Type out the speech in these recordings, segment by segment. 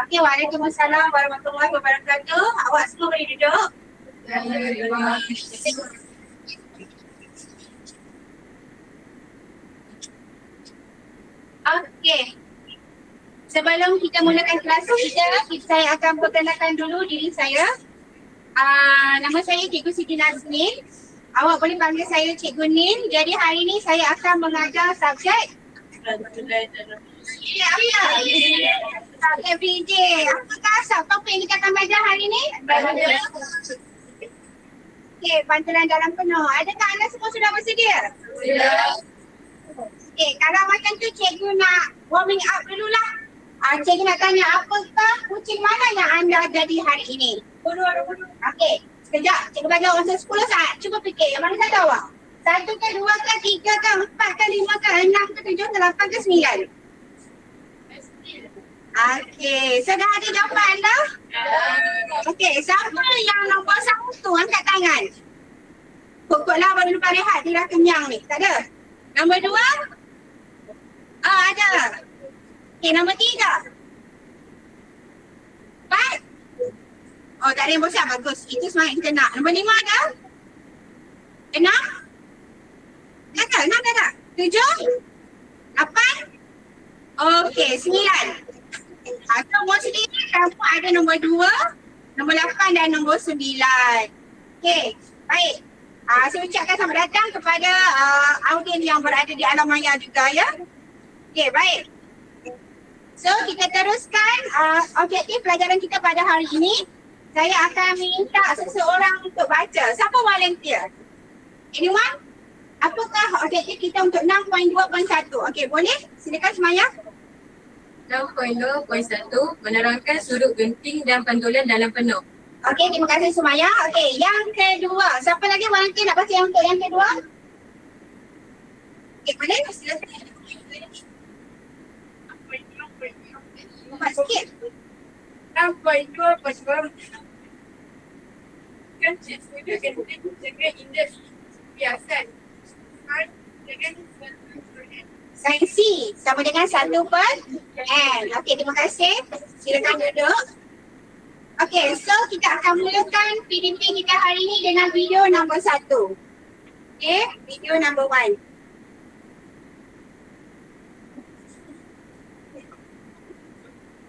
Okey, waalaikumsalam warahmatullahi wabarakatuh. Awak semua boleh duduk. Okey. Sebelum kita mulakan kelas kita, saya akan perkenalkan dulu diri saya. Nama saya Cikgu Siti Nazmin. Awak boleh panggil saya Cikgu Nin. Jadi hari ini saya akan mengajar subjek FBJ. Apakah topik yang kita akan belajar hari ini? Okey, pantulan dalam penuh. Adakah anda semua sudah bersedia? Sudah. Okey, kalau macam tu cikgu nak warming up dululah. Cikgu nak tanya, apakah kucing mana yang anda jadi hari ini? Okey, sekejap. Cikgu bagi awak masa 10 saat. Cuba fikir, yang mana satu awak? 1 ke 2 ke 3 ke 4 ke 5 ke 6 ke 7 ke 8 ke 9? Okey, sudah ada jawapan anda? Okey, siapa yang nombor 1 angkat tangan? Pokoklah baru lupa rehat, dia dah kenyang ni. Tak ada? Nombor 2? Ada. Okey, nombor 3? 4? Oh, tak ada yang bosan. Bagus. Itu semangat kita nak. Nombor 5 ada? 6? Tak ada? 6 tak ada? 7? 8? Okey, 9. Nombor sendiri kamu ada nombor 2, nombor 8 dan nombor 9. Okey, baik. Saya ucapkan selamat datang kepada audien yang berada di alam maya juga ya. Okey, baik. So, kita teruskan objektif pelajaran kita pada hari ini. Saya akan minta seseorang untuk baca. Siapa volunteer? Anyone? Apakah objektif kita untuk 6.2.1? Okey, boleh? Silakan Semaya. 6.2.1 menerangkan sudut genting dan pantulan dalam penuh. Okey, terima kasih Sumaya. Okey, yang kedua. Siapa lagi volunteer nak baca yang untuk yang kedua? Okey, boleh? Silakan. Cepat sikit. 6.2.1 kan sudut genting dengan indeks biasan dengan Sainsi sama dengan 1/n. Okey, terima kasih. Silakan duduk. Okey, so kita akan mulakan PDP kita hari ini dengan video nombor 1. Okey, video number 1.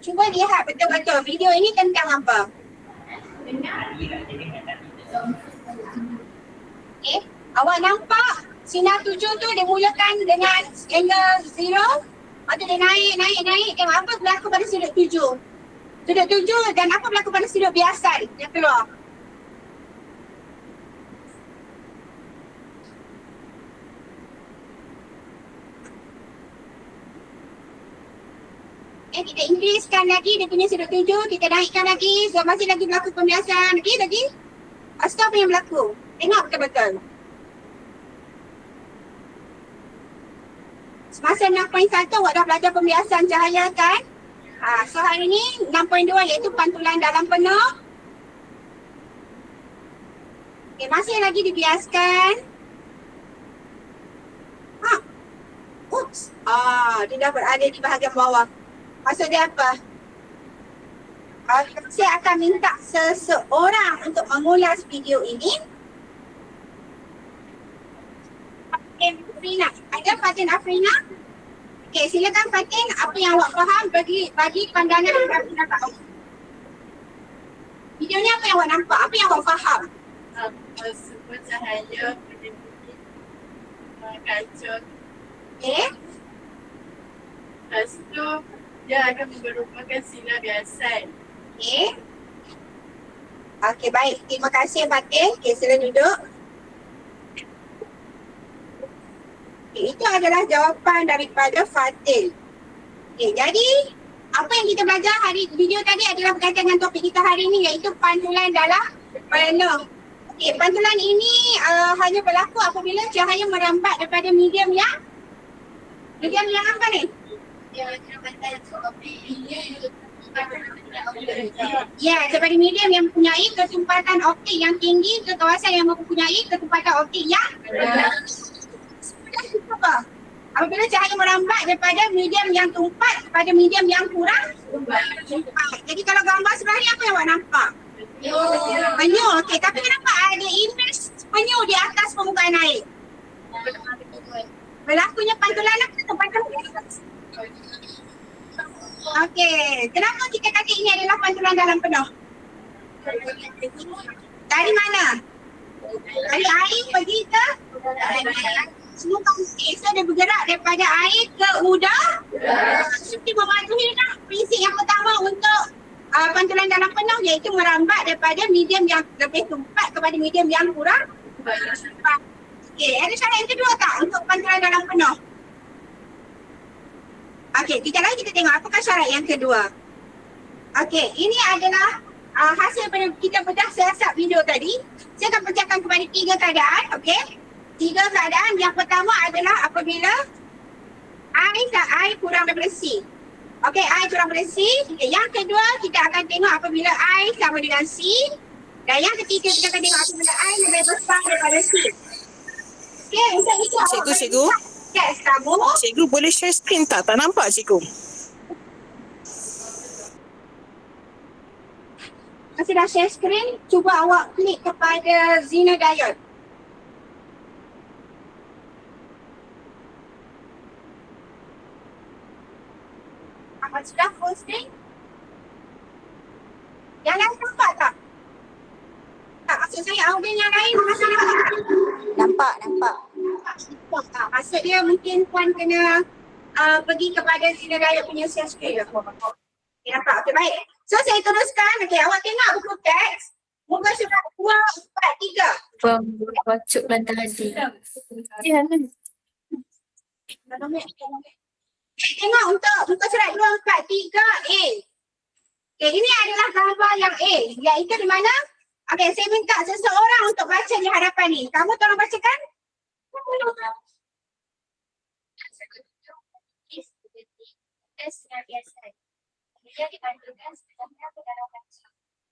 Cuba lihat betul-betul video ini tentang apa. Okey, awak nampak sinar 7 tu dia mulakan dengan angle 0. Lepas tu dia naik. Tengok apa berlaku pada sudut 7. Sudut 7 dan apa berlaku pada sudut biasan yang keluar. Kita increasekan lagi dia punya sudut 7. Kita naikkan lagi. So masih lagi berlaku pembiasan. Okey lagi. Stop yang berlaku. Tengok betul-betul. Semasa 6.1 awak dah belajar pembiasan cahaya kan? So hari ni 6.2 iaitu pantulan dalam penuh. Okay, masih lagi dibiaskan. Oops. Dia dah berada di bahagian bawah. Maksud dia apa? Saya akan minta seseorang untuk mengulas video ini. Afrina. Ada Fatin Afrina? Okey, silakan Fatin. Apa yang awak faham bagi pandangan yang Afrina tahu. Video ni apa yang awak nampak? Apa yang awak faham? Super cahaya penyembunyi kaca. Okey. Lepas tu dia akan merupakan sinar biasan. Okey. Okey, baik. Terima kasih Fatin. Okey, sila duduk. Itu adalah jawapan daripada Fatin. Okay, jadi apa yang kita belajar hari video tadi adalah berkaitan dengan topik kita hari ini iaitu pantulan dalam penuh. Okay, pantulan ini hanya berlaku apabila cahaya merambat daripada medium yang apa ni? Yang merambat kopi. Ya, daripada medium yang mempunyai ketumpatan optik yang tinggi ke kawasan yang mempunyai ketumpatan optik yang apa? Apabila cahaya merambat daripada medium yang tumpat kepada medium yang kurang tumpat. Jadi kalau gambar sebelah ni apa yang awak nampak? Penyu. Okey, tapi kenapa ada image penyu di atas permukaan air? Berlakunya pantulan apa tu? Pantulan. Okey, kenapa kita kata ini adalah pantulan dalam penuh? Dari mana? Dari air pergi ke semua kawasan. So dia bergerak daripada air ke udara. Seperti mematuhi prinsip yang pertama untuk pantulan dalam penuh, iaitu merambat daripada medium yang lebih tumpat kepada medium yang kurang tumpat. Okey, ada syarat yang kedua tak untuk pantulan dalam penuh? Okey, sekejap lagi kita tengok apakah syarat yang kedua. Okey, ini adalah hasil kita bedah siasat video tadi. Saya akan pecahkan kepada 3 keadaan, okey? 3 keadaan. Yang pertama adalah apabila air kurang daripada C. Okey, air kurang daripada C. Okay, yang kedua, kita akan tengok apabila air sama dengan C. Dan yang ketiga, kita akan tengok apabila air lebih besar daripada C. Okey, untuk itu Cikgu. Cikgu boleh share screen tak? Tak nampak cikgu. Masa dah share screen, cuba awak klik kepada Zener Diode. Apa sudah full screen? Yang lain nampak tak? Tak, maksud saya audien yang lain masih nampak. Nampak. Nampak tak? Maksud dia mungkin Puan kena pergi kepada Zener Diode punya share screen. Okay, nampak? Okay, baik. So saya teruskan. Okay, awak tengok buku teks. Muka surat 2, 4, 3. Bacuk bantal hati. Tengok untuk muka surat 2, 4, 3A. Okay, ini adalah gambar yang A. Iaitu di mana? Okay, saya minta seseorang untuk baca di hadapan ni. Kamu tolong bacakan.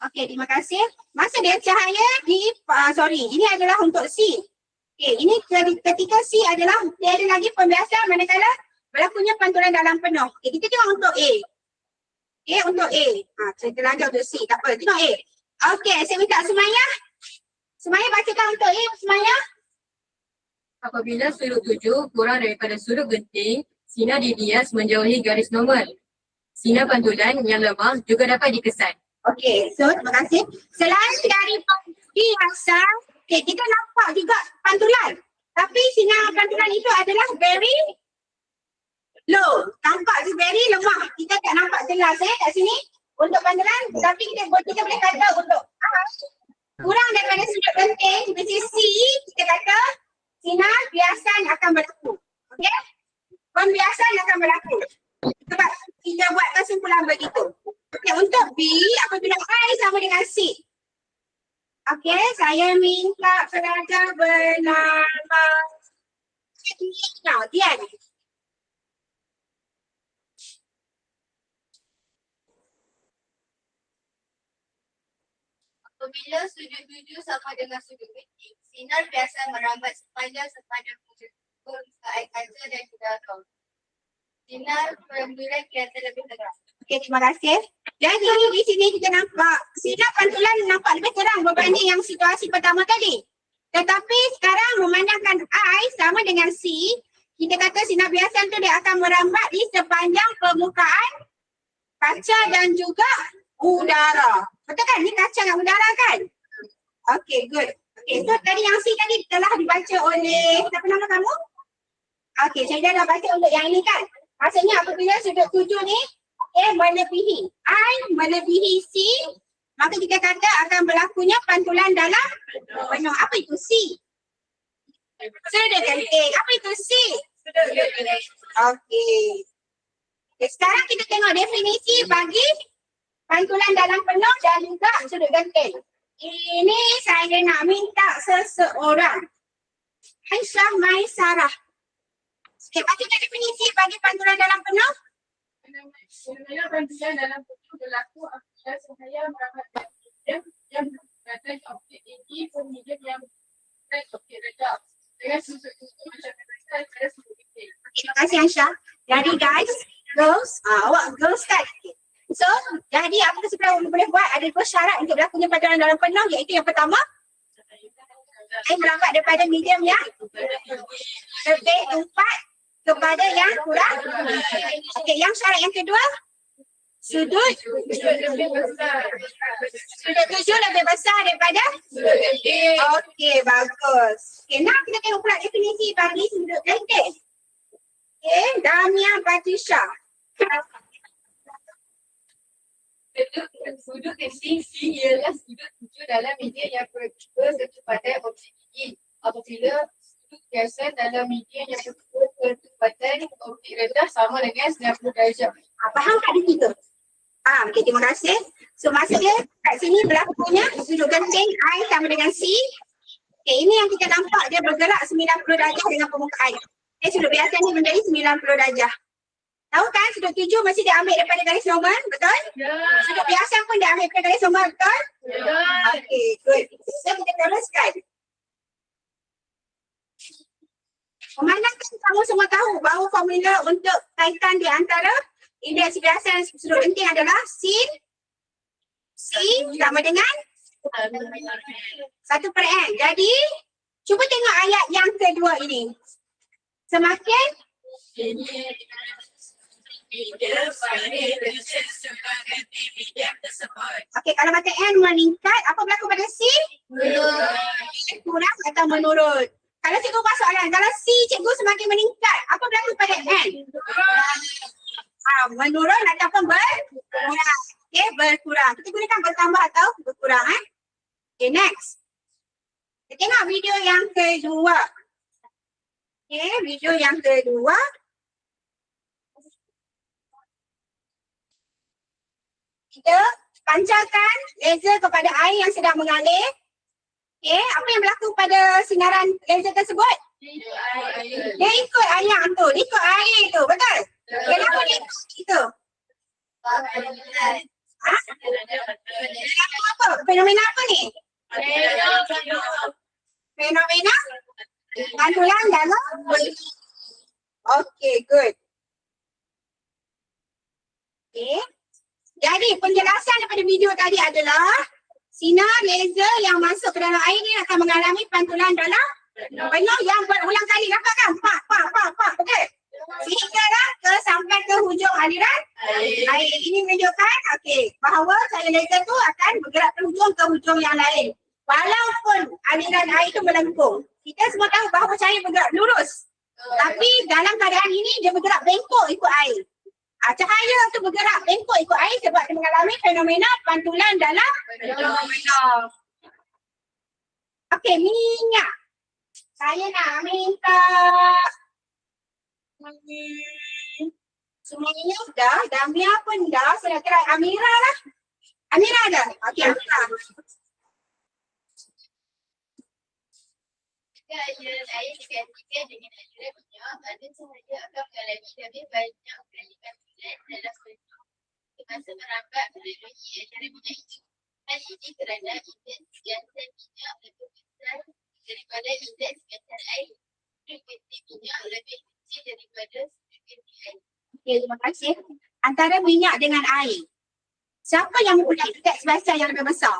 Okey, terima kasih. Masa dia cahaya ini adalah untuk C. Okey, ini ketika C adalah dia ada lagi pembiasan manakala berlakunya pantulan dalam penuh. Okey, kita tengok untuk A. Okey, untuk A. Saya terlajar untuk C, tak apa. Tengok A. Okey, saya minta Sumayah. Sumayah bacakan untuk A, Sumayah. Apabila sudut tuju kurang daripada sudut genting, sinar dibias menjauhi garis normal. Sinar pantulan yang lemah juga dapat dikesan. Okey, so terima kasih. Selain dari biasa, kita nampak juga pantulan. Tapi sinar pantulan itu adalah very low. Nampak tu very lemah. Kita tak nampak jelas kat sini untuk pantulan. Tapi kita boleh kata untuk kurang daripada sudut genting, which is C, kita kata sinar biasan akan berlaku. Okey? Pembiasan akan berlaku. Sebab kita buat kesimpulan begitu. Okay, untuk B, apabila I sama dengan C. Okey, saya minta pelajar bernama Dian. Apabila sudut tuju sama dengan sudut genting, sinar biasa merambat sepanjang air kaca dan juga kaum. Sinar pantulan kelihatan lebih terang. Okey, terima kasih. Jadi di sini kita nampak sinar pantulan nampak lebih terang berbanding yang situasi pertama tadi. Tetapi sekarang memandangkan I sama dengan C, kita kata sinar biasan tu dia akan merambat di sepanjang permukaan kaca dan juga udara. Betul kan? Ni kaca dan udara kan? Okey, good. Okey, so tadi yang C tadi telah dibaca oleh siapa nama kamu? Okey, saya dah baca untuk yang ini kan? Maksudnya apabila sudut tuju ni melebihi I melebihi C, maka kita kata akan berlakunya pantulan dalam penuh. Apa itu C? Sudut genting. Apa itu C? Okey. Sekarang kita tengok definisi bagi pantulan dalam penuh dan juga sudut genting. Ini saya nak minta seseorang. Aisyah Maisarah. Okay, baca definisi bagi pantulan dalam penuh. Fenomena pantulan dalam tubuh berlaku apabila cahaya merambat medium yang berkaitan objek tinggi ke medium yang berkaitan objek rendah dengan sudut tubuh macam berkaitan pada sudut tinggi. Terima kasih Aisyah. Jadi guys, girls, awak girls kan? So, jadi apa sebenarnya boleh buat? Ada dua syarat untuk berlakunya pantulan dalam penuh, iaitu yang pertama, air merambat daripada medium yang lebih umpat kepada yang kurang. Okey, yang syarat yang kedua, sudut tujuh lebih besar daripada okey, bagus. Okey, nak kita tengok pula definisi bagi sudut lentik. Okey, Damia Batisha. Sudut lentik C ialah sudut tujuh dalam media yang berjumpa kecepatan objek tinggi. Apabila sudut biasa dalam media yang berjumpa kecepatan objek rendah sama dengan 90 darjah. Faham tak di situ? Faham. Okey, terima kasih. So maksudnya kat sini berlakunya sudut genting I sama dengan C. Okey, ini yang kita nampak dia bergerak 90 darjah dengan permukaan. Okey, sudut biasa ni menjadi 90 darjah. Tahu kan sudut tujuh mesti diambil daripada garis normal, betul? Sudut biasa pun diambil daripada garis normal, betul? Okey, good. So kita teruskan. Memandangkan kamu semua tahu bahawa formula untuk kaitan di antara indeks biasa dan sudut genting adalah sin sama dengan 1/n. Jadi, cuba tengok ayat yang kedua ini. Semakin okey, kalau kata n meningkat, apa berlaku pada C? Kurang atau menurun. Kalau cikgu buat soalan, kalau C cikgu semakin meningkat, apa berlaku pada n? Menurun ataupun berkurang. Okey, berkurang. Kita gunakan bertambah atau berkurang. Okay, next. Kita tengok video yang kedua. Okay, video yang kedua. Kita pancarkan laser kepada air yang sedang mengalir. Okay, apa yang berlaku pada sinaran laser tersebut? Dia ikut ayam tu, dia ikut air tu, betul? Kenapa dia ikut itu? Apa? Fenomena apa ni? Fenomena pantulan dalam bentuk. Okay, good. Okay. Jadi penjelasan daripada video tadi adalah sinar laser yang masuk ke dalam air ni akan mengalami pantulan dalam penuh yang berulang kali. Nampak kan? Pak, betul? Sehinggalah sampai ke hujung aliran air. Ini menunjukkan bahawa cahaya laser tu akan bergerak ke hujung yang lain. Walaupun aliran air itu melengkung. Kita semua tahu bahawa cahaya bergerak lurus. Tapi dalam keadaan ini dia bergerak bengkok ikut air. Cahaya tu bergerak bengkok ikut air sebab dia mengalami fenomena pantulan dalam fenomena. Okey, minyak. Saya nak minta semuanya dah. Damia pun dah. Saya nak try Amira lah. Amira dah? Okey, Amira. Air digantikan dengan aliran minyak, ada cahaya akan mengalami lebih banyak kali pantulan dalam bentuk semasa merambat melalui aliran minyak itu. Hal ini kerana indeks gantan minyak lebih besar daripada indeks gantan air. Sudut genting minyak lebih kecil daripada sudut genting air. Okey, terima kasih. Antara minyak dengan air, siapa yang mempunyai indeks biasa yang lebih besar?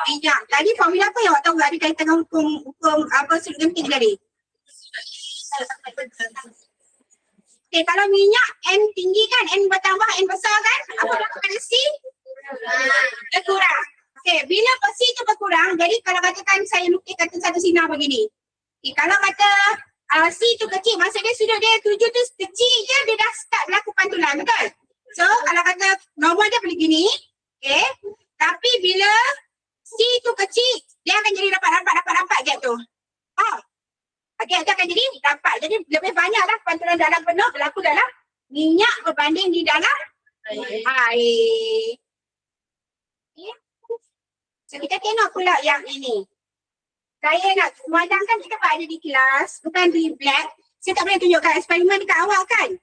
Minyak. Tadi formula apa yang awak tahu ada kaitan dengan hukum apa sudut genting tadi? Okey, kalau minyak N tinggi kan, N bertambah, N besar kan? Apa berlaku pada C? Berkurang. Okey, bila C tu berkurang, jadi kalau katakan saya lukis kata satu sinar begini. Okey, kalau kata C tu kecil, maksudnya sudut dia 7 tu kecil je, dia dah start berlaku pantulan, betul? So, kalau kata normal dia begini, okay. Tapi bila C tu kecil, dia akan jadi rapat gap tu. Okay, dia akan jadi rapat. Jadi lebih banyaklah pantulan dalam penuh berlaku dalam minyak berbanding di dalam air. Okay. So, kita tengok pula yang ini. Saya nak memandangkan kita ada di kelas, bukan di black. Saya tak boleh tunjukkan eksperimen dekat awal kan?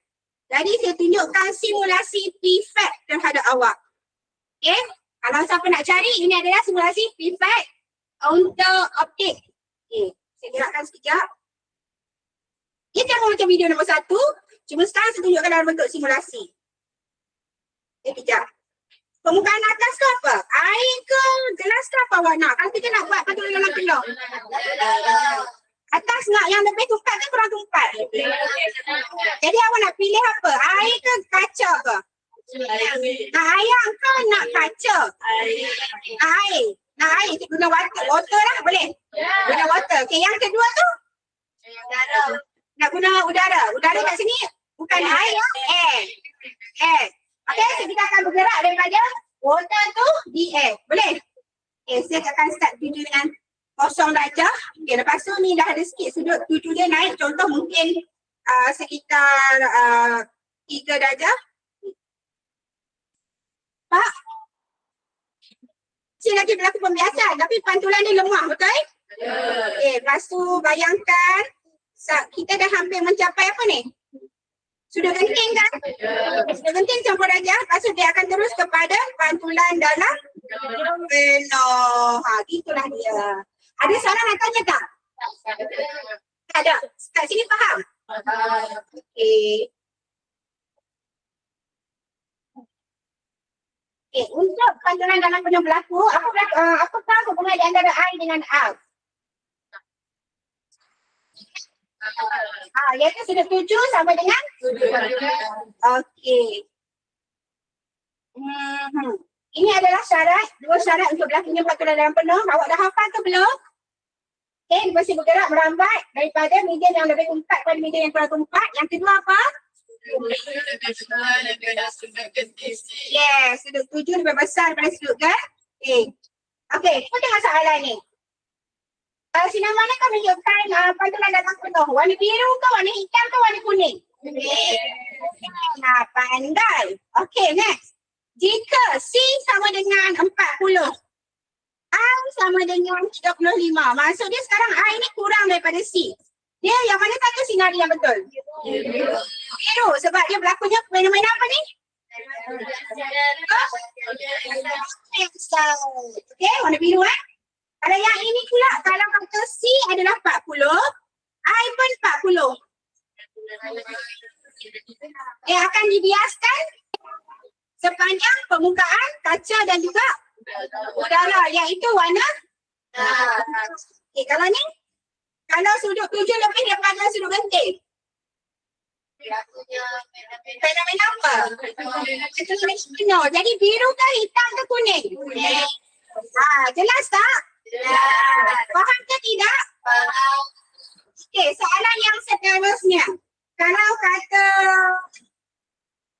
Jadi saya tunjukkan simulasi PFAT terhadap awak. Okay. Kalau siapa nak cari, ini adalah simulasi PFAT untuk optik. Okay. Saya gerakkan sekejap. Ia sama macam video nombor 1. Cuma sekarang saya tunjukkan dalam bentuk simulasi. Sekejap. Permukaan atas tu apa? Air ke gelas ke apa warna? Kalau kita nak buat pantulan dalam penuh. Atas nak yang lebih tumpat ke kurang tumpat? Jadi awak nak pilih apa? Air ke kaca ke? Nak ayam ke nak kaca? Nak air. Nak air kita guna water lah boleh? Guna water. Okay, yang kedua tu? Nak guna udara. Udara kat sini bukan air, air. Air. Okay, so kita akan bergerak daripada water tu di air. Boleh? Okay, saya akan start tuju dengan 0 darjah. Okay, lepas tu ni dah ada sikit sudut tuju dia naik. Contoh mungkin sekitar 3 darjah. Pak? Saya lagi berlaku pembiasan tapi pantulan dia lemah, betul? Okay, lepas tu bayangkan kita dah hampir mencapai apa ni? Sudah genting kan? Sudah genting campur darjah. Lepas tu dia akan terus kepada pantulan dalam penuh. Gitulah dia. Ada soalan nak tanya tak? Tak ada. Kat sini faham? Okey. Okay, untuk pantulan dalam penuh berlaku, apakah hubungan di antara air dengan air? Iaitu sudut tuju sama dengan? Okey. Ini adalah syarat, 2 syarat untuk berlakunya pantulan dalam penuh. Awak dah hafal ke belum? Okey, dia mesti bergerak merambat daripada medium yang lebih tumpat kepada medium yang kurang tumpat. Yang kedua apa? Yes, sudut tuju lebih besar daripada sudut genting. Okey, kita tengok soalan ni. Sinar mana kan menunjukkan pantulan dalam penuh? Warna biru ke, warna hitam ke, warna kuning? Nah, pandai. Okey, next. Jika C sama dengan 40, R sama dengan 35. Maksud dia sekarang R ini kurang daripada C. Dia yang mana satu sinar yang betul? Biru. Sebab dia berlakunya fenomena apa ni? Okey, warna biru Kalau yang ini pula, kalau kata C adalah 40, I pun 40. Akan dibiaskan sepanjang permukaan kaca dan juga udara, iaitu warna. Kalau ni, kalau sudut tuju lebih daripada sudut genting. Fenomena apa? Jadi biru ke hitam ke kuning? Jelas tak? Faham ke tidak? Okey, soalan yang seterusnya. Kalau kata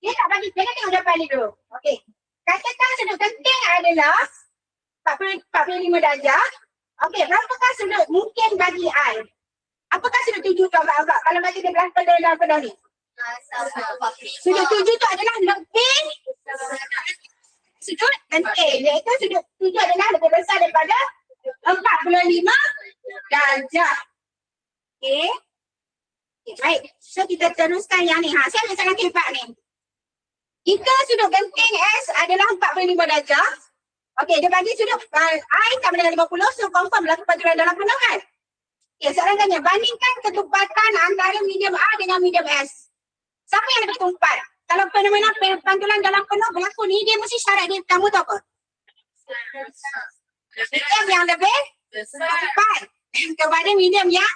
dia tak bagi, dia tengok jawapan ni dulu. Okey. Katakan sudut genting adalah 45 darjah. Okey, berapakah sudut mungkin bagi I? Apakah sudut tuju tu agak-agak kalau bagi dia berapa dalam penuh ni? Sudut tuju tu adalah lebih sudut genting. Iaitu sudut tuju adalah lebih besar daripada 45 darjah. Okey. Baik. So kita teruskan yang ni. Saya ambil sangat hebat ni. Jika sudut genting S adalah 45 darjah. Okey, dia bagi sudut I sama dengan 50. So confirm berlaku pantulan dalam penuh kan? Okey, soalan tanya. Bandingkan ketumpatan antara medium A dengan medium S. Siapa yang lebih tumpat? Kalau fenomena pantulan dalam penuh berlaku ni, dia mesti syarat dia pertama tu apa? Medium yang lebih tumpat kepada medium yang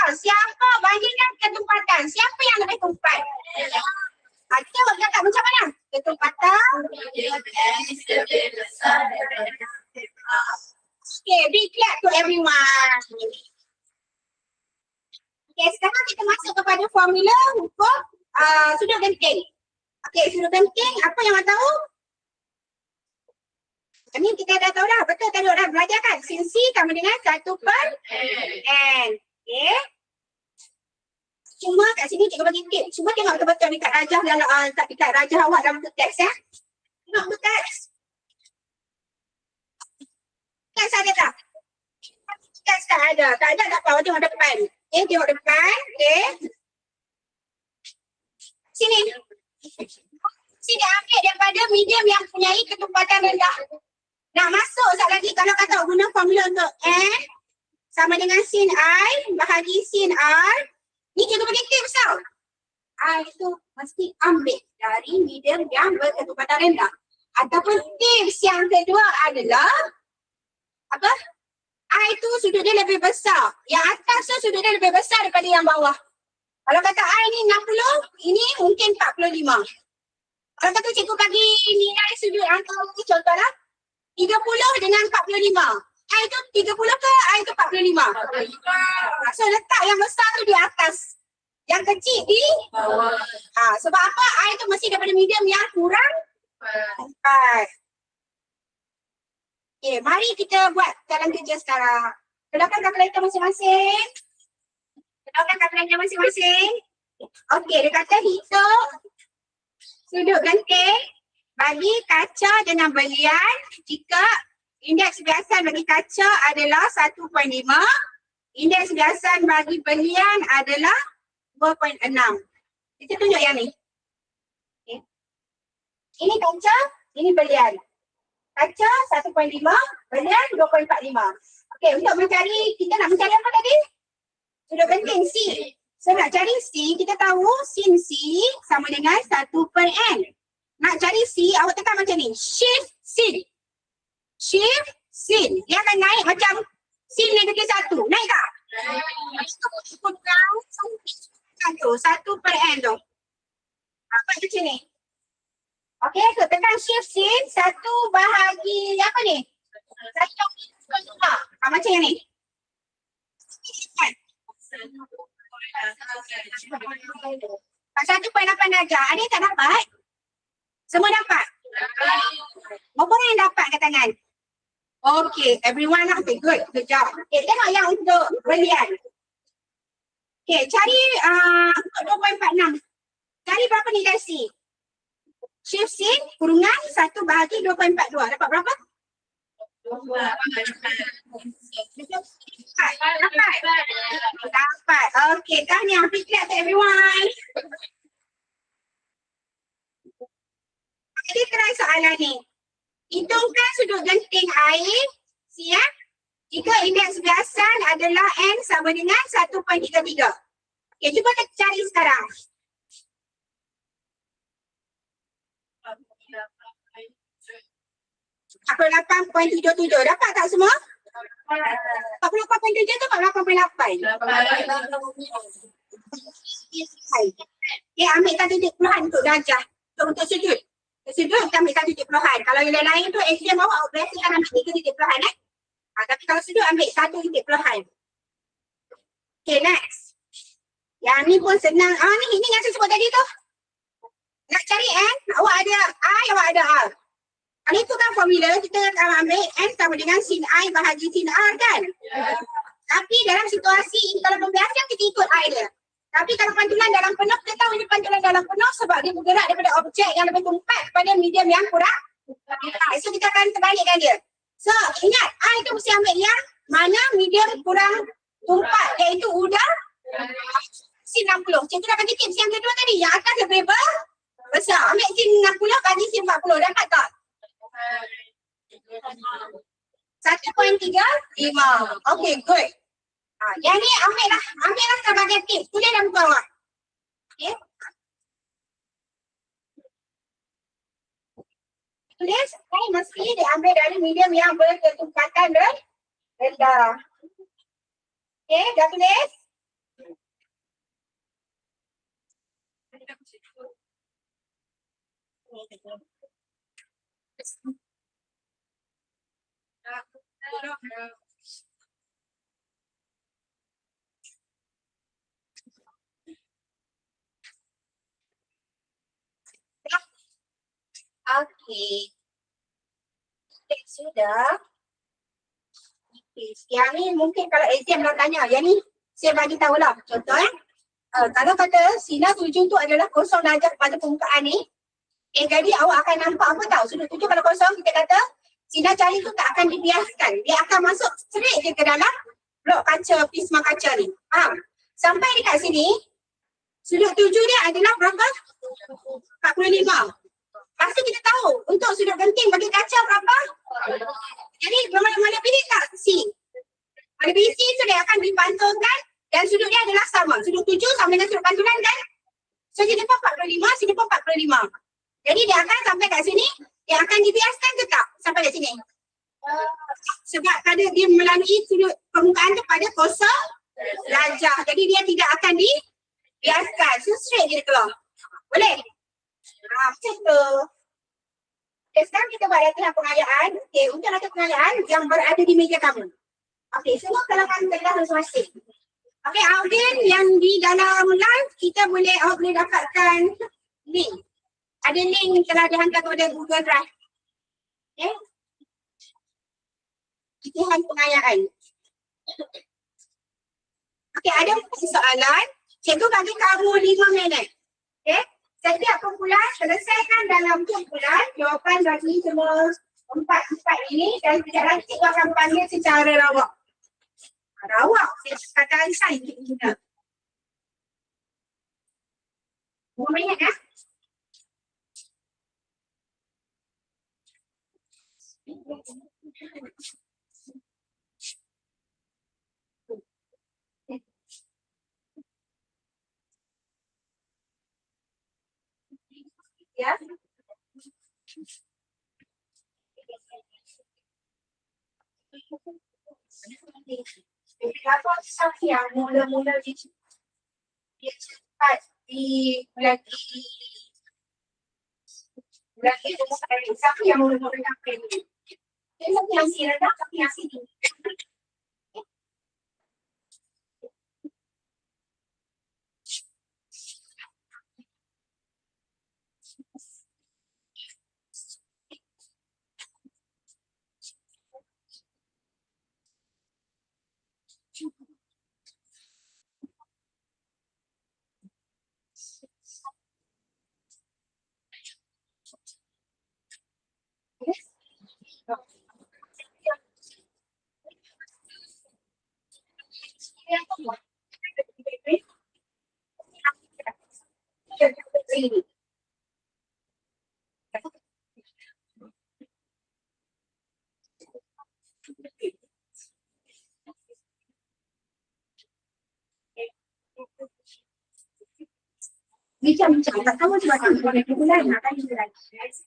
siapa bandingkan ketumpatan? Siapa yang lebih tumpat? Kita cakap macam mana? Ketumpatan. Okay, big clap to everyone. Okay, sekarang kita masuk kepada formula hukum sudut genting. Okay, sudut genting, apa yang awak tahu? Ini kita dah tahu dah, betul tadi orang belajar kan? Sin C sama dengan 1/n. Okay. Cuma kat sini cikgu bagi tip. Cuma tengok betul-betul dekat rajah dalam dekat rajah awak dalam bentuk teks ya. Tengok bentuk teks. Teks ada tak? Teks tak ada. Tak ada tak apa, tengok depan. Okay, tengok depan. Okay. Sini. Sini ambil daripada medium yang mempunyai ketumpatan rendah. Nak masuk sekali lagi kalau kata guna formula untuk N sama dengan sin I bahagi sin R. Ni cikgu bagi tips tau. I itu mesti ambil dari medium yang berketumpatan rendah. Ataupun tips yang kedua adalah apa? I itu sudut dia lebih besar. Yang atas tu sudut dia lebih besar daripada yang bawah. Kalau kata I ni 60, ini mungkin 45. Kalau kata cikgu bagi nilai sudut antara contohlah 30 dengan 45. I itu 30 ke I itu 45? So letak yang besar tu di atas. Yang kecil di bawah. Sebab apa? I itu mesti daripada medium yang kurang 4. Okay, mari kita buat jalan kerja sekarang. Keluarkan kalkulator masing-masing. Keluarkan kalkulator masing-masing. Okey, dia kata hitung sudut genting bagi kaca dengan belian jika indeks biasan bagi kaca adalah 1.5, indeks biasan bagi belian adalah 2.6. Kita tunjuk yang ni. Okay. Ini kaca, ini belian. Kaca 1.5, belian 2.45. Okey, untuk mencari, kita nak mencari apa tadi? Sudut genting C. So nak cari C, kita tahu sin C sama dengan 1/n. Nak cari C, awak tekan macam ni. Shift sin. Shift sin. Dia akan naik macam sin negatif 1. Naik tak? Naik. 1/n tu. Apa macam ni? Okey, so tekan shift sin 1 bahagi apa ni? 1/2. Macam ni. Satu 1.8 darjah. Ada yang tak dapat? Semua dapat? Berapa orang yang dapat kat tangan? Okay, everyone lah. Okay, good. Good job. Okay, tengok yang untuk belian. Okay, cari untuk 2.46. Cari berapa nilai C? Shift C kurungan 1 bahagi 2.42. Dapat berapa? Dapat. Okay, tahniah. Big clap to everyone. Jadi try soalan ni. Hitungkan sudut genting air siap jika indeks biasan adalah N sama dengan 1.33. Okay, cuba kita cari sekarang. Apa 8.77. Dapat tak semua? 48.7 tu 48.8. Okay, ambil 1 titik puluhan untuk darjah. Untuk sudut. Sudut kita ambil 1 titik puluhan. Kalau yang lain tu exam awak biasa kan ambil 3 titik puluhan tapi kalau sudut ambil 1 titik puluhan. Okay, next. Yang ni pun senang. Ni yang saya sebut tadi tu. Nak cari N, awak ada I, awak ada R. Kalau itu kan formula, kita akan ambil N sama dengan sin I bahagi sin R kan? Tapi dalam situasi ini, kalau pembiasan kita ikut I dia. Tapi kalau pantulan dalam penuh, kita tahu ini pantulan dalam penuh sebab dia bergerak daripada objek yang lebih tumpat pada medium yang kurang. So kita akan terbalikkan dia. So ingat, I itu mesti ambil yang mana medium kurang tumpat, iaitu udang sin 60. Cikgu dah bagi tips yang kedua tadi, yang atas lebih besar. Ambil sin 60 bagi sin 40, dapat tak? 1.35. Okay, good. Yang ni ambillah sebagai tips. Tulis dalam buku awak. Okay. Tulis, mesti diambil dari medium yang berketumpatan rendah. Okay, dah tulis? Okey. Sudah. Okay. Yang ni mungkin kalau exam nak tanya. Yang ni saya bagi tahulah. Contoh kalau kata sinar 7 tu adalah kosong darjah pada permukaan ni. Jadi awak akan nampak apa tahu? Sudut 7 kalau kosong kita kata sinar cahaya tu tak akan dibiaskan. Dia akan masuk straight je ke dalam blok kaca, prisma kaca ni. Faham? Sampai dekat sini, Sudut 7 dia adalah berapa? 45. Lepas tu kita tahu untuk sudut genting bagi kaca berapa? Jadi mana pilih tak? C. Mana pilih C so dia akan dipantulkan dan sudut dia adalah sama. Sudut 7 sama dengan sudut pantulan kan? So sini pun 45, sini pun 45. Jadi dia akan sampai kat sini, dia akan dibiaskan ke tak sampai kat sini? Sebab kada dia melalui sudut permukaan tu pada 0 darjah. Jadi dia tidak akan dibiaskan. So straight dia keluar. Boleh? Macam tu. Okay, sekarang kita buat latihan pengayaan. Okay, untuk latihan pengayaan yang berada di meja kamu. Okay, semua kelengkapan kelas masing-masing. Okay, audiens yang di dalam live, kita boleh dapatkan link. Ada link telah dihantar kepada Google Drive. Okay. Latihan pengayaan. Okay, ada soalan. Cikgu bagi kamu 5 minit. Okay. Setiap kumpulan selesaikan dalam kumpulan jawapan bagi semua empat ini dan tidak lagi cikgu akan panggil secara rawak. Rawak, kata sign kita guna. 5 minit ya. Ya. Apa siapa yang mula-mula dia cepat di lagi siapa yang mula-mula nak ni? Dia siapa yang si rendah, siapa yang si tinggi? Bincang-bincang, tak tahu sebab apa boleh bulan nak tanya lagi.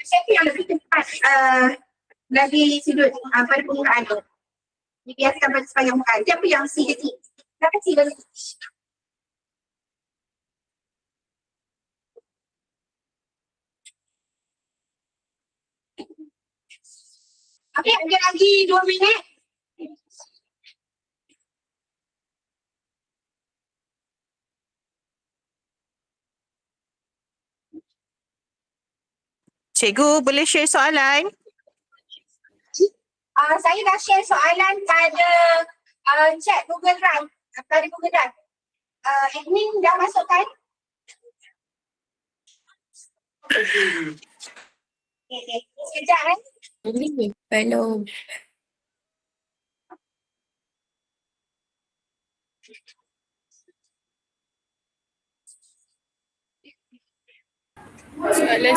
Siapa yang lebih cepat lagi sudut pada permukaan tu? Dibiaskan pada sepanjang permukaan. Siapa yang C ke T? Siapa C bagi? Okey, ada lagi 2 minit. Cikgu boleh share soalan? Saya dah share soalan pada chat Google Drive. Pada Google Drive. Admin dah masukkan? Okay. Sekejap Belum. Soalan.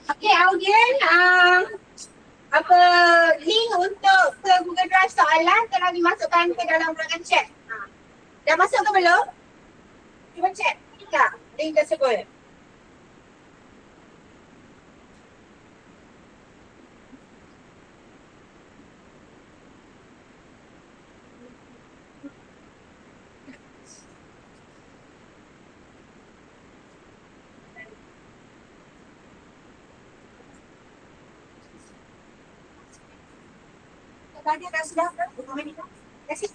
Okay, Audien, apa link untuk ke Google Drive soalan telah dimasukkan ke dalam ruangan chat. Dah masuk ke belum? Cuba check tak link tersebut. Tadi dah sudah ke? Terima kasih.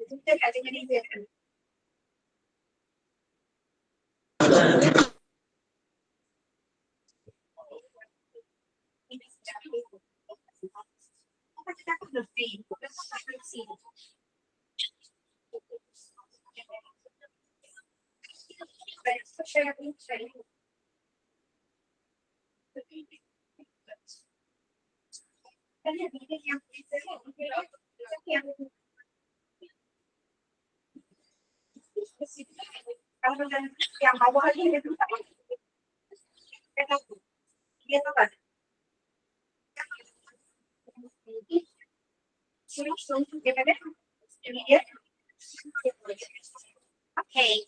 Kita kat dengan dia. Yang bawah ni dia tu tak boleh. Dia tu kan. Okay.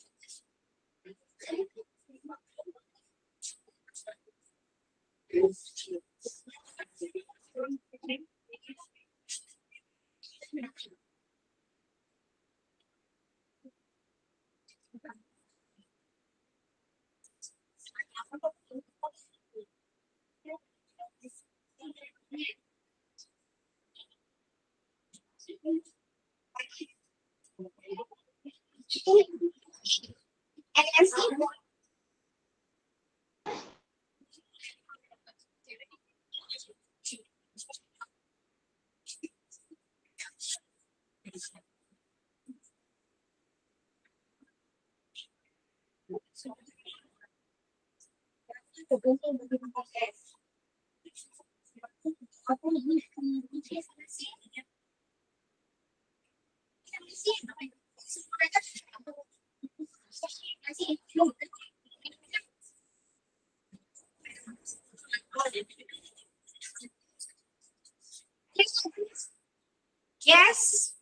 NMC. Yes.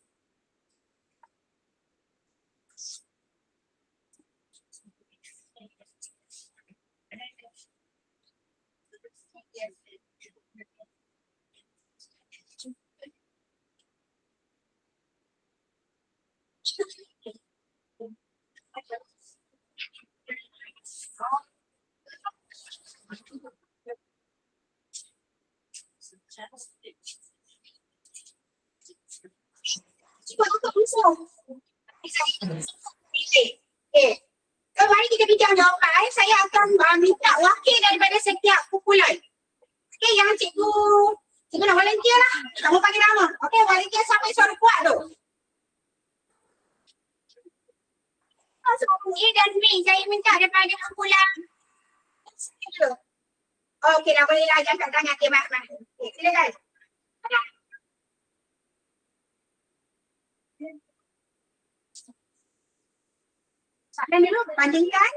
Okay. So, mari kita bincang jawapan. Saya akan minta wakil daripada setiap kumpulan. Okay, yang cikgu nak volunteer lah. Kamu panggil nama. Okay, volunteer sampai suara kuat tu. So, A dan B, saya minta daripada kumpulan. Okay, dah boleh lah. Jangan kat tangan. Okay, baik. Okay, silakan. Soalan dulu, bandingkan.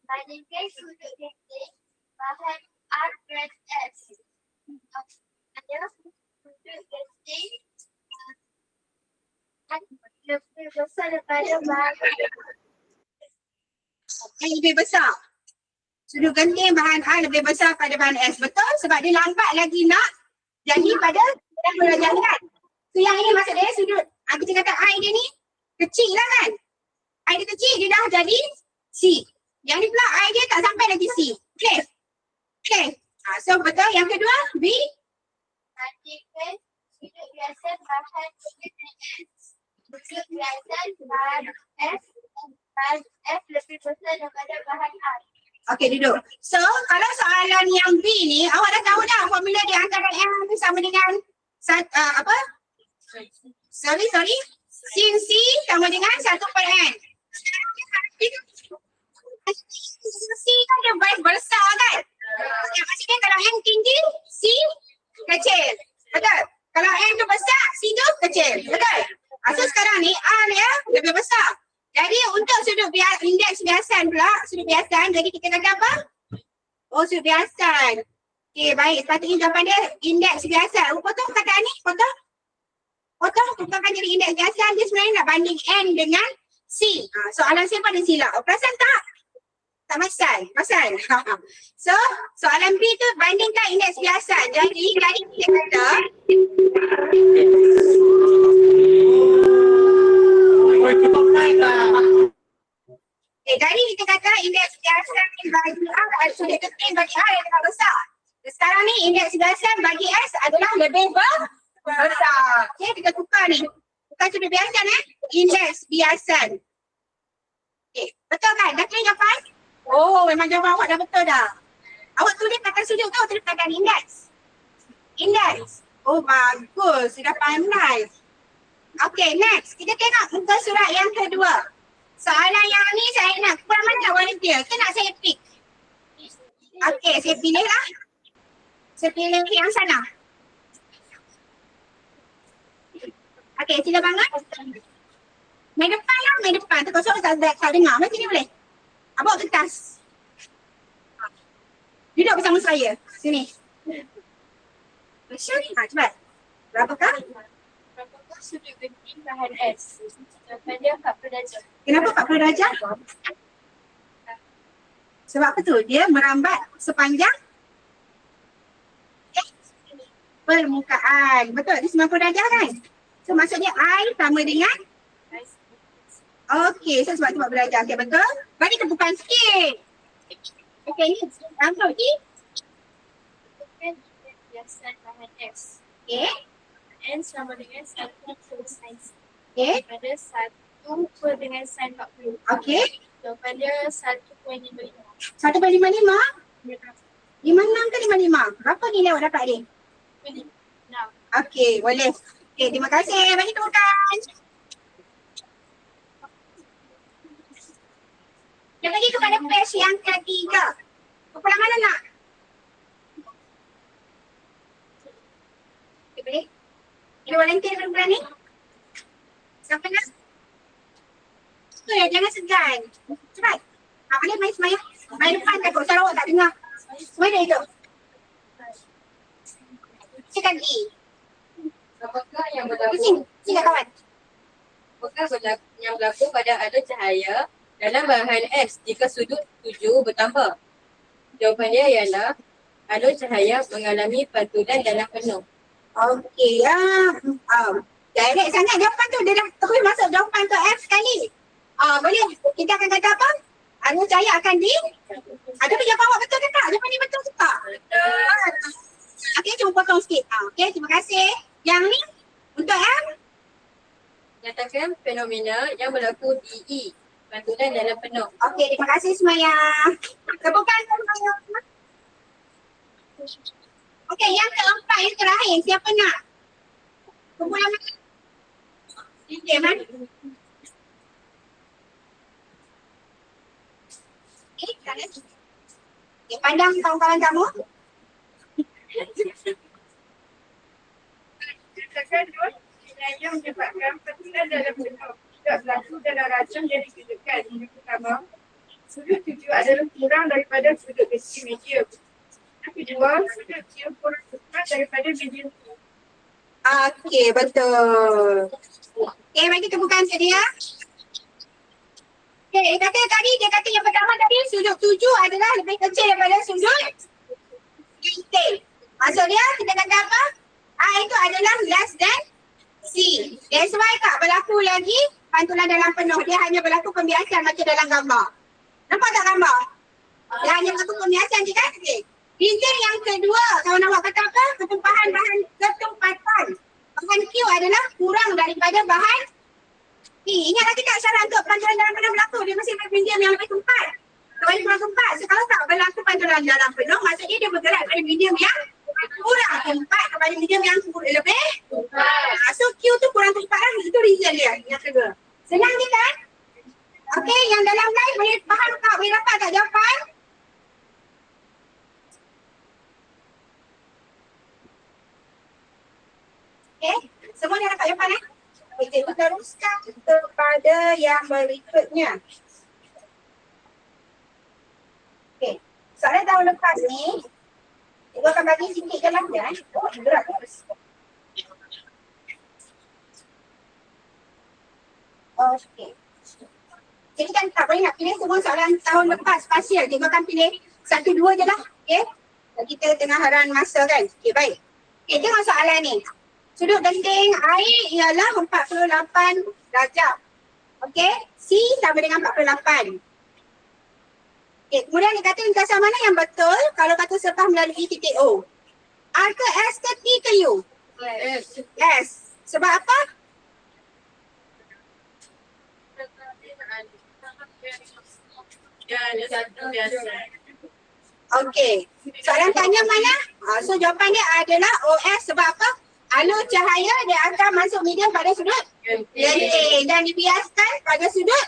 Bandingkan sudut genting bahan R plus S. Ada sudut genting lebih besar daripada bahan Yang lebih besar. Sudut genting bahan A lebih besar pada bahan S. Betul? Sebab dia lambat lagi nak jadi pada penjajahan. So yang ini maksud dia sudut, kita kata I dia ni kecil lah kan? I dia kecil, dia dah jadi C. Yang ni pula I dia tak sampai lagi C. Okay. Okay. So betul. Yang kedua, B. bandingkan sudut biasa bahan S. Sudut biasa bahan S lebih besar daripada bahan R. Okay, duduk. So, kalau soalan yang B ni, awak dah tahu dah formula dia antara M sama dengan apa? Sorry. Sin C sama dengan 1/N. C kan dia vice versa kan? Yang maksudnya kalau M tinggi, C indeks biasan pula. Sudut biasan. Jadi kita kata apa? Oh, sudut biasan. Okey, baik. Sepatutnya jawapan dia indeks biasan. Potong perkataan ni. Potong tukarkan jadi indeks biasan. Dia sebenarnya nak banding N dengan C. Soalan saya pada silap. Perasan tak? Tak pasal. So, soalan B tu bandingkan indeks biasan. Jadi kita kata jadi kita kata indeks biasan bagi A sudut tepi bagi A yang lebih besar. Sekarang ni indeks biasan bagi S adalah lebih besar. Okey, kita tukar ni. Bukan sudut biasan indeks biasan. Okey, betul kan? Dah clear jawapan? Oh, memang jawapan awak dah betul dah. Awak tulis kata sudut tu, tulis kata indeks. Indeks. Oh, bagus. Sudah pandai. Okey, next. Kita tengok muka surat yang kedua. Soalan yang ni saya nak kurang mana volunteer? Ke nak saya pick? Okey, saya pilih lah. Saya pilih yang sana. Okey, sila bangun. Main depan lah, main depan. Tu kosong tak dengar. Macam ni boleh? Bawa kertas. Duduk bersama saya. Sini. Malaysia ni. Cepat. Berapakah? Berapakah sudut tepi bahan S? Jawapan dia 40 darjah. Kenapa 40 darjah? Sebab apa tu? Dia merambat sepanjang permukaan. Betul? Dia 90 darjah kan? So maksudnya I sama dengan okey, so sebab tu 40 darjah. Okey, betul? Bagi kebukaan sikit. Okey, ni nampak ni? Bukan biasan bahan S. Okey. N sama dengan 1 per sin. Okey. Pada 1 per dengan sin 40. Okey. Jawapan dia 1.55. 1/55? 56 ke 55? Berapa nilai awak dapat ni? 56. Okey, boleh. Okey, terima kasih. Bagi temukan. Kita pergi kepada page yang ketiga. Kepala mana nak? Okay, boleh? Kita volunteer perempuan ni? Siapa nak? Jangan segan. Cepat. Boleh main semayang? Main depan takut Sarawak tak dengar. Mana itu? Cakap E. Apakah yang Pusing. berlaku? Sini kawan. Yang berlaku pada alur cahaya dalam bahan S jika sudut 7 bertambah? Jawapannya ialah alur cahaya mengalami pantulan dalam penuh. Okey. Direct sangat jawapan tu. Dia dah terus masuk jawapan tu F sekali. Boleh. Kita akan kata apa? Alur cahaya akan di. Tapi jawapan awak betul ke tak? Jawapan ni betul ke tak? Betul. Okey, cuma potong sikit. Okey, terima kasih. Yang ni untuk M. Nyatakan fenomena yang berlaku di E, pantulan dalam penuh. Okey, terima kasih semuanya. Tepukan semuanya. Okey, yang keempat, yang terakhir. Siapa nak? Kumpulan mana? Okey, mana? Okey, kanan. Okey, pandang kawan-kawan kamu. Katakan yang menyebabkan pantulan dalam penuh tidak berlaku dalam racun yang dikedekan. Yang pertama, sudut 7 adalah kurang daripada sudut besi medium. Yang kedua, sudut 7 kurang cepat daripada medium. Okey, betul. Okey, bagi tepukan ke dia. Okey, dia kata yang pertama tadi sudut 7 adalah lebih kecil daripada sudut intik. Maksudnya kita kata apa? A itu adalah less than C. That's why tak berlaku lagi pantulan dalam penuh. Dia hanya berlaku pembiasan macam dalam gambar. Nampak tak gambar? Dia hanya berlaku pembiasan je kan? Okay. Bintang yang kedua, kawan awak kata apa? Ketumpahan bahan ketumpatan. Bahan Q adalah kurang daripada bahan P. Ingat lagi tak syarat untuk pantulan dalam penuh berlaku? Dia mesti medium yang lebih tumpat. Kalau dia kurang tumpat, kalau tak berlaku pantulan dalam penuh, maksudnya dia bergerak pada medium yang kurang tumpat kepada medium yang lebih tumpat. So Q tu kurang tumpat lah. Itu reason dia yang kedua. Senang je kan? Okey, yang dalam live boleh faham tak? Boleh dapat tak jawapan? Okey, semua dah dapat jawapan Kita teruskan kepada yang berikutnya. tahun lepas ni, cikgu akan bagi sikit jalan. Oh, berat. Okey. Jadi kan tak boleh nak pilih semua soalan tahun lepas partial. Cikgu akan pilih 1, 2 je lah. Okey. Kita tengah haran masa kan. Okey, baik. Okey, tengok soalan ni. Sudut genting air ialah 48 darjah. Okey. C sama dengan 48. Okey, kemudian dia kata lintasan mana yang betul kalau kata sepah melalui titik O? R ke S ke T ke U? S. Sebab apa? Okey. Soalan tanya mana? So jawapan dia adalah OS sebab apa? Alur cahaya dia akan masuk medium pada sudut genting dan dibiaskan pada sudut.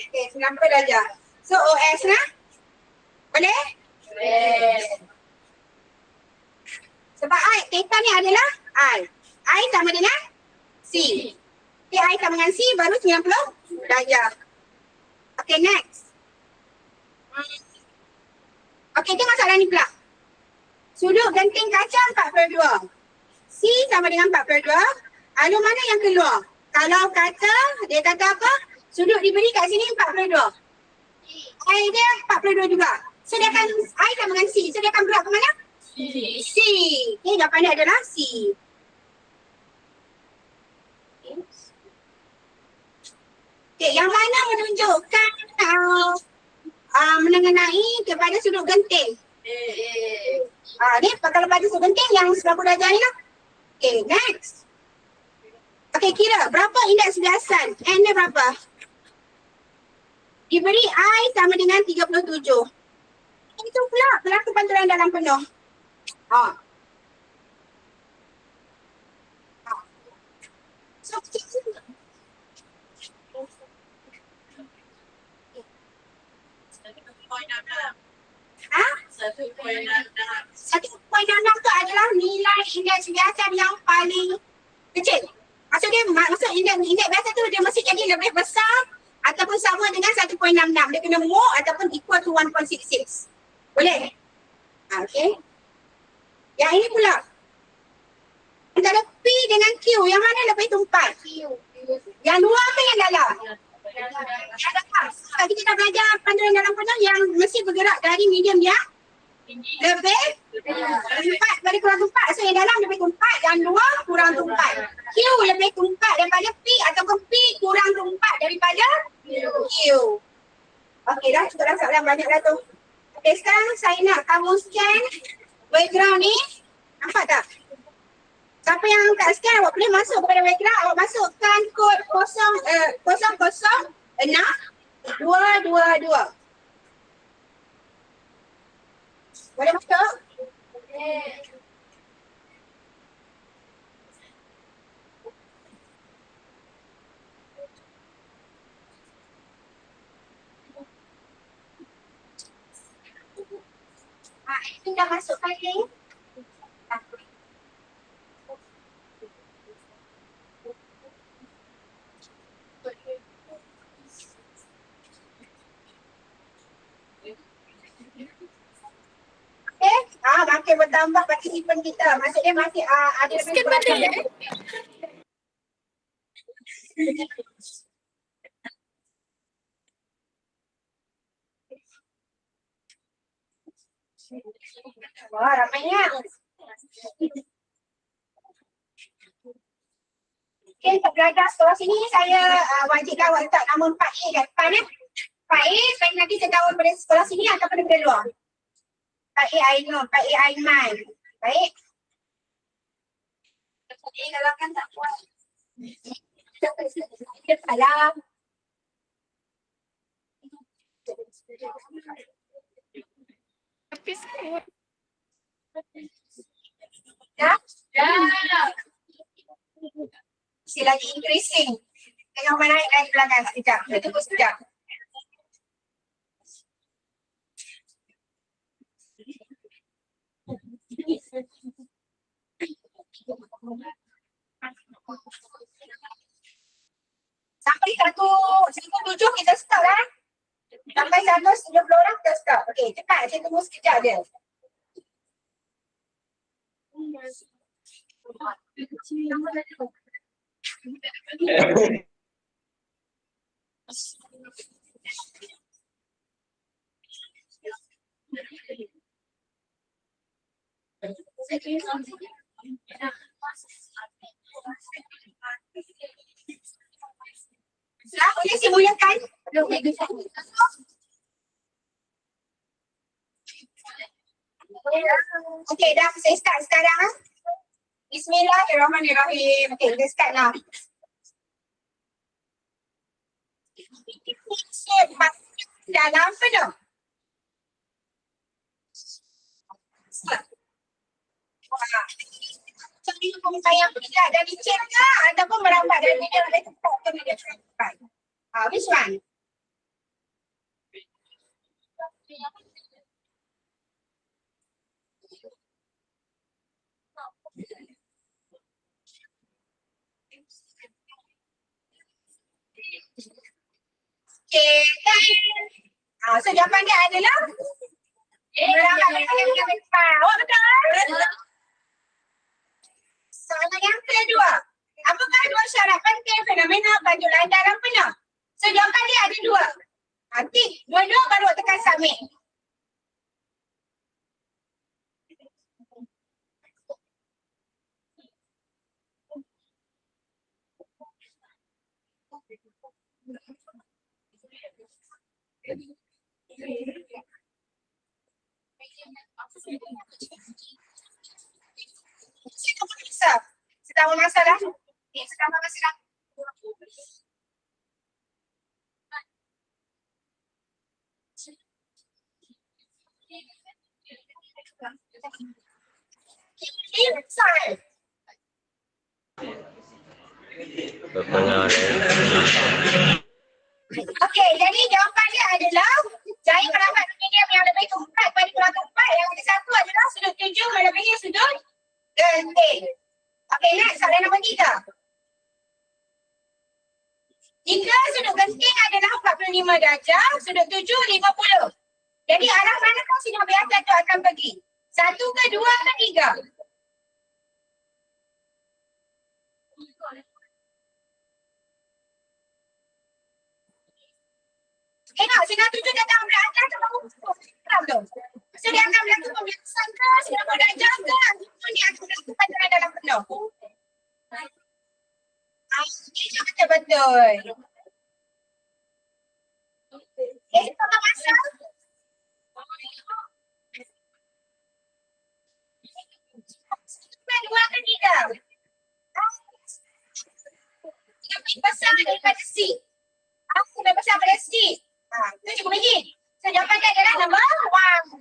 Okey, 90 darjah. So OS lah. Boleh? Sebab I, theta ni adalah I sama dengan C. Okay, I sama dengan C baru 90 darjah. Okay, next. Okay, tengok soalan ni pula. Sudut genting kaca 42. C sama dengan 42. Alur mana yang keluar? Kalau kata, dia kata apa? Sudut diberi kat sini 42. I dia 42 juga. So dia akan, I sama dengan C. So dia akan berat ke mana? C. Okay, jawapan dia adalah C. Okay, yang mana menunjukkan mengenai kepada sudut genting? Ni kalau pada sudut genting yang 90 darjah ni lah. Okay, next. Okay, kira berapa indeks biasan? N dia berapa? Diberi I sama dengan 37. Itu pula berlaku pantulan dalam penuh. So, Satu poin enam tu adalah nilai indeks biasan yang paling kecil. Maksud indeks biasan tu dia mesti jadi lebih besar ataupun sama dengan 1.66. Dia kena more ataupun equal to 1.66. Boleh? Okay. Yang ini pula. Antara P dengan Q, yang mana lebih tumpat? Yang luar ke yang dalam? Yang dalam. Kalau kita dah belajar panduan dalam penuh yang mesti bergerak dari medium yang lebih tumpat dari kurang tumpat. So yang dalam lebih tumpat, yang luar kurang tumpat. Q lebih tumpat daripada P ataupun P kurang tumpat daripada Q. Okey dah, cukup dah soalan banyak dah tu. Okey, sekarang saya nak kamu scan background ni. Nampak tak? Siapa yang tak scan, awak boleh masuk kepada background. Awak masukkan kod 006222. Boleh masuk? Ini dah masuk kali. Makin bertambah participant kita. Maksudnya masih ada lebih kurang. Wah, ramainya. Okay, untuk belajar sekolah sini saya wajibkan awak letak nama 4A kat depan ya. 4A, saya nanti saya jawab pada sekolah sini ataupun daripada luar. 4A Ainul, 4A Aiman. Baik. 4A kalau kan tak puas. Dia salah. Tapi skor. Dah? Dah. Masih lagi increasing. Tengok mana naik belakang sekejap. Kita tunggu sekejap. Sampai 1.7 kita stop lah. Sampai 1.7 320 orang kita stop. Okey, cepat. Saya tunggu sekejap dia. Boleh saya mulakan? Okey, dah saya start sekarang. Bismillahirrahmanirrahim. Okey, kita start lah. Dalam penuh. Jadi saya tidak dari cek ke ataupun merambat dari media oleh tempat ke media tempat. Which one? So jawapan dia adalah merambat dari media tempat. Awak betul? Soalan yang kedua. Apakah dua syarat penting fenomena baju landaran penuh? So jawapan dia ada dua. Tik dua-dua baru tekan submit. Sedang bermasalah. Sedang bermasalah. Inside. Okey, jadi jawapan dia adalah jari merambat medium yang lebih keempat pada kurang keempat. Yang ke-1 adalah sudut 7 melebihi sudut genting. Okey, next soalan nombor 3. Jika sudut genting adalah 45 darjah, sudut 7 50. Jadi arah manakah sinar biasa itu akan pergi? 1 ke 2 ke 3? Tengok, sinar 7 datang belakang tu baru tu. So dia akan berlaku pembiasan ke, sinar darjah ke, ataupun dia akan berlaku pandangan dalam penuh. Ini betul-betul. Okay, tengok masa. Dua ke tiga? Lebih besar daripada C. Lebih besar daripada C. Itu cukup lagi. So jawapan dia adalah nombor 1.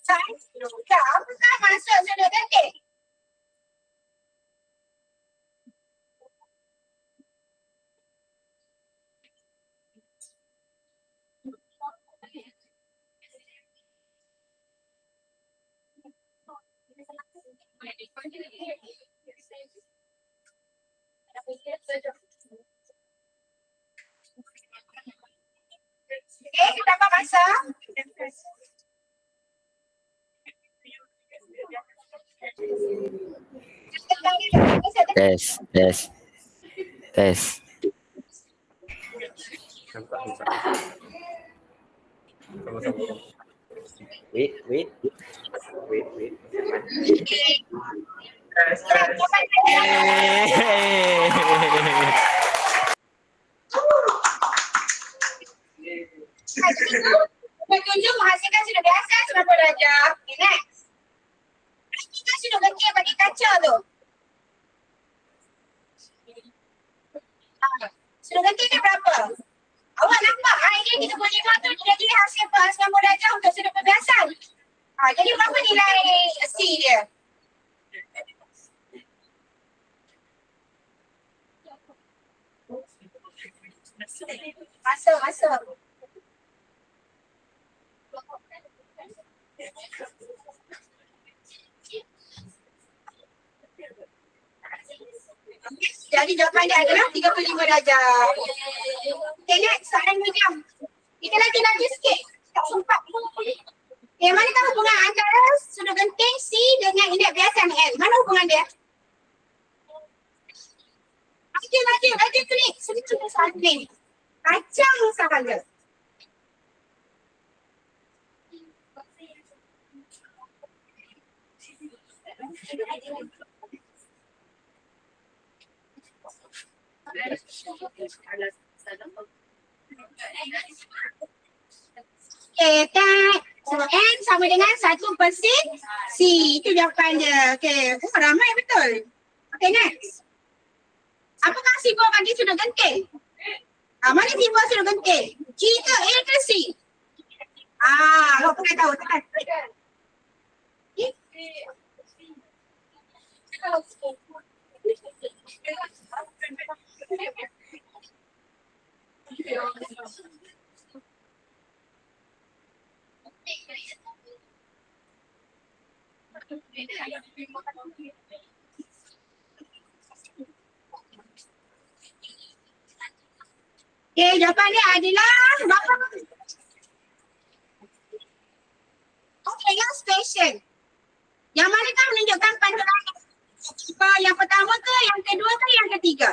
Apakah masuk sudut genting? Kita apa masa? Test. Wait. Bertujuh menghasilkan sudut biasa 90 darjah. Okay, next. Kita sudut genting bagi kaca tu. Sudut genting ni berapa? Awak nampak ini 35 tu dia jadi hasil 90 darjah untuk sudut perbiasan. Jadi berapa nilai C dia? Masa. Jadi jawapan dia adalah 35 darjah. Okay, next. dalam 2 jam. Kita laju sikit. Tak sempat. Okay, manakah hubungan antara sudut genting C dengan indeks biasa L? Mana hubungan dia? Laju klik. Sedikit sahaja. Kacang sahaja. Okay, kan. So, N sama dengan 1% C. Itu jawapan dia. Okay, ramai betul. Okay, next. Apakah simbol bagi sudut genting? Mana simbol sudut genting? G ke A ke C? Awak pernah tahu tak? Okay, jawapan dia adalah berapa? Okay, last question. Yang manakah menunjukkan panduan yang pertama ke, yang kedua ke, yang ketiga?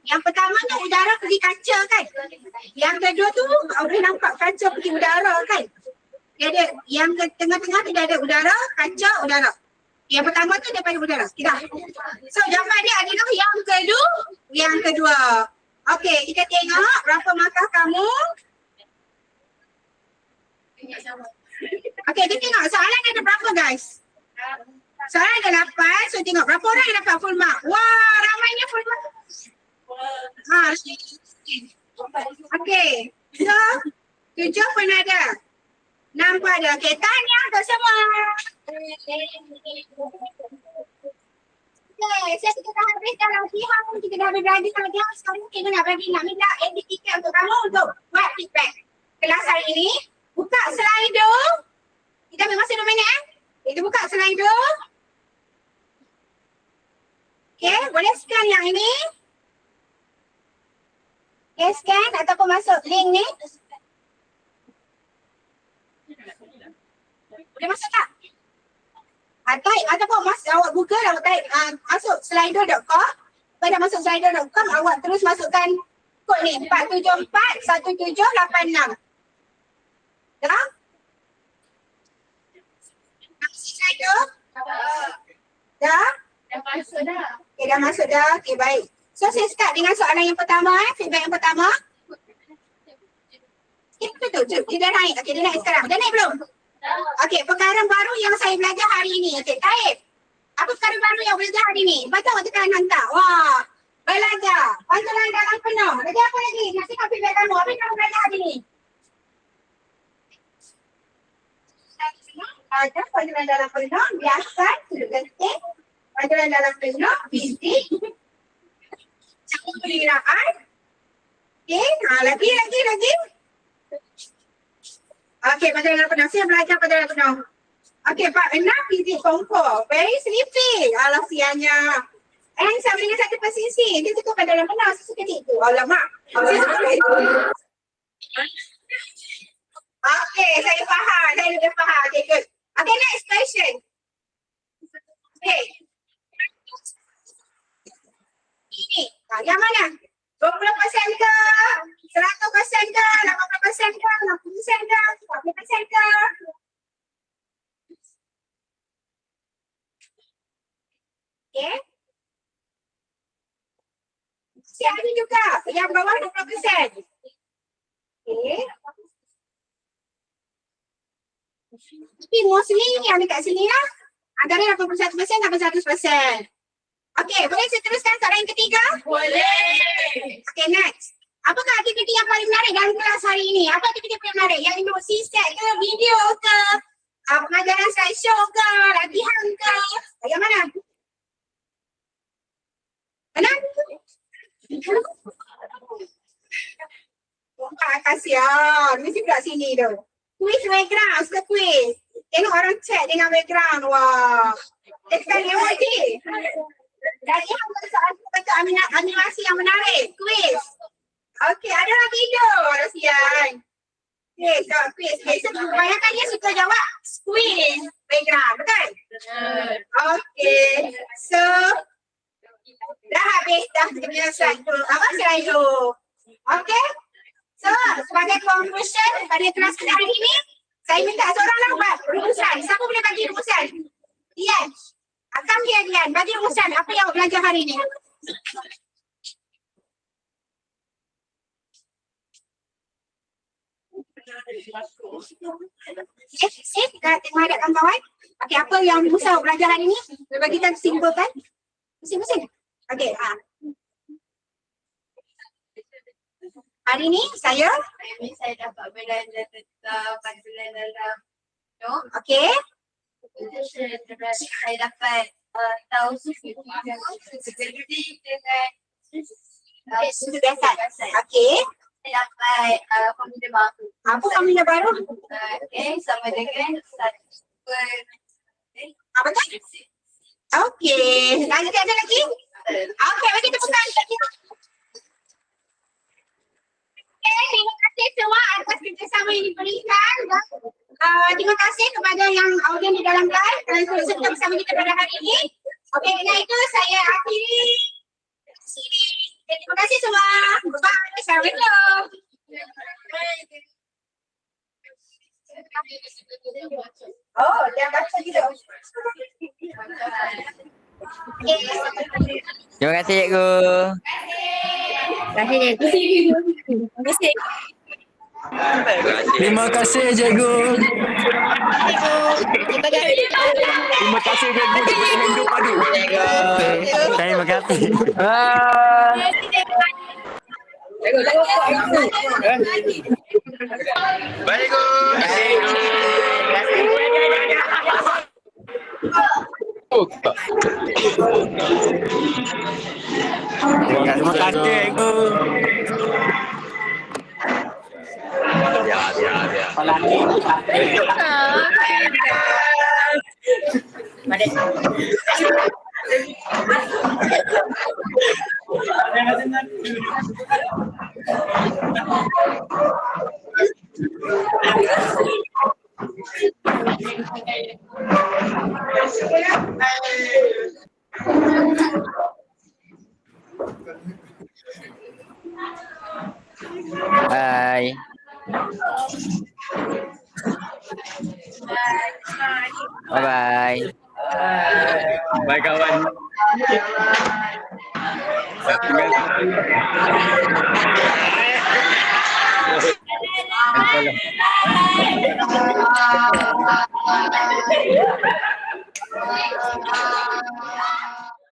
Yang pertama tu udara pergi kaca kan. Yang kedua tu boleh nampak kaca pergi udara kan. Dia ada yang ke tengah-tengah tu dia ada udara, kaca, udara. Yang pertama tu daripada udara. Kita. So jawapan dia adalah yang kedua. Okey, kita tengok berapa markah kamu. Okey, kita tengok soalan ada berapa guys? Soalan ada 8. So tengok berapa orang yang dapat full mark. Wah, ramainya full mark. Okey. So 7 pun ada. 6 pun ada. Okey, tahniah untuk semua. Okay, saya kita dah habis dah latihan. Kita dah habis belajar latihan. Sekarang kita nak minta edit tiket untuk kamu untuk buat feedback kelas hari ini. Buka Slido. Kita ambil masa 2 minit Kita buka Slido. Okay, boleh scan yang ini. Okay, scan ataupun masuk link ni. Boleh masuk tak? Type ataupun awak Google, awak type masuk slido.com. Pada masuk slido.com, awak terus masukkan kod ni 4741786. Dah? Masuk Slido? Dah? Dah masuk dah. Okay, dah masuk dah. Okay, baik. So, saya start dengan soalan yang pertama, feedback yang pertama. Okay, betul. Dia dah naik. Okay, dia naik sekarang. Dah naik belum? Okay, perkara baru yang saya belajar hari ini. Okay, Taib. Apa perkara baru yang belajar hari ini? Baca awak tekan hantar. Wah, belajar. Pantulan dalam penuh. Belajar apa lagi? Nak tengok feedback kamu. Apa yang kamu belajar hari ini? Ada pantulan dalam penuh. Biasa, sudut genting. Pantulan dalam penuh. Fisik. Cara perkiraan. Okay, lagi. Okay, pada dalam penuh. Saya belajar pada dalam penuh. Okay, Pak 6 fizik kompor. Very sleepy. Alah, sianya. And sama dengan 1% C. Dia suka pada dalam penuh. Saya suka itu. Alamak. Saya suka itu. Okay, saya faham. Saya lebih faham. Okay, good. Okay, next question. Okay. Ini. Yang mana? 20% ke? 100% ke? 80% ke? 60% ke? 40% ke? Okay. Masih ada juga. Yang bawah 20%. Okay. Tapi mostly yang dekat sini lah. Antara 81% sampai 100%. Okay, boleh saya teruskan soalan yang ketiga? Boleh. Okay, next. Apakah aktiviti yang paling menarik dalam kelas hari ini? Apa aktiviti yang paling menarik? Yang ikut C-set ke, video ke, pengajaran slideshow ke, latihan ke? Yang mana? Mana? kasih. Mesti pula sini tu. Quiz background, suka quiz. Tengok orang chat dengan background. Wah. Tekan emoji. Dan ini soalan bentuk animasi yang menarik. Quiz. Okey, ada lagi hidup. Rosian. Okay, so quiz. Okay, so bayangkan dia suka jawab quiz background. Betul? Okay. So, dah habis dah kita punya slide tu. Slide tu. Okay. So, sebagai conclusion pada kelas kita hari ini, saya minta seorang buat rumusan. Siapa boleh bagi rumusan? Dian. Akam Dian. Bagi rumusan apa yang awak belajar hari ini. Kita tengok ada kawan-kawan. Okay, apa yang rumusan awak belajar hari ini? Bagi kita simpulkan. Pusing-pusing. Okay. Hari ni saya dapat belajar tentang panduan dalam okey. Saya dapat tahu susu dengan Susu biasa. Okey. saya dapat formula baru. Apa formula baru? Okay, sama dengan 1 Apa tu? Okey. Lagi ada lagi? Okey, bagi tepuk tangan. Terima kasih semua atas kerjasama yang diberikan. Terima kasih kepada yang audien di dalam live dan serta bersama kita pada hari ini. Okey, dengan itu saya akhiri sini. Terima kasih semua. Bye. Assalamualaikum. Oh, dia baca gitu. Terima kasih cikgu. Terima kasih cikgu. Terima kasih cikgu. Hidup padu. Terima kasih. Baik, Terima kasih cikgu. Bye. Bye-bye. Bye kawan. Thank you.